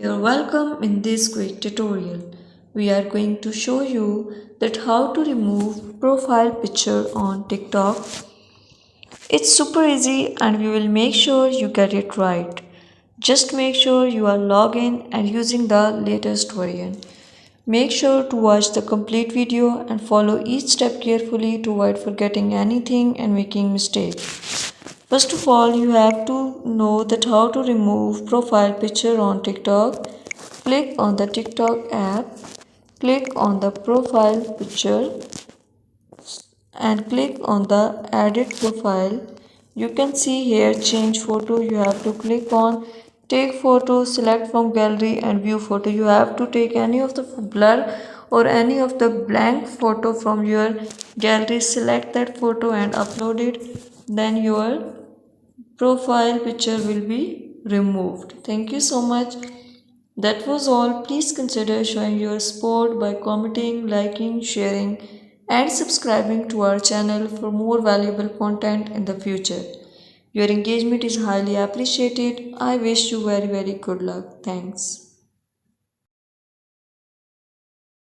You're welcome in this quick tutorial. We are going to show you that how to remove profile picture on TikTok. It's super easy and we will make sure you get it right. Just make sure you are logged in and using the latest version. Make sure to watch the complete video and follow each step carefully to avoid forgetting anything and making mistakes. First of all, you have to know that how to remove profile picture on TikTok. Click on the TikTok app, click on the profile picture and click on the edit profile. You can see here change photo. You have to click on take photo, select from gallery and view photo. You have to take any of the blur or any of the blank photo from your gallery, select that photo and upload it. Then your profile picture will be removed. Thank you so much. That was all. Please consider showing your support by commenting, liking, sharing, and subscribing to our channel for more valuable content in the future. Your engagement is highly appreciated. I wish you very good luck. Thanks.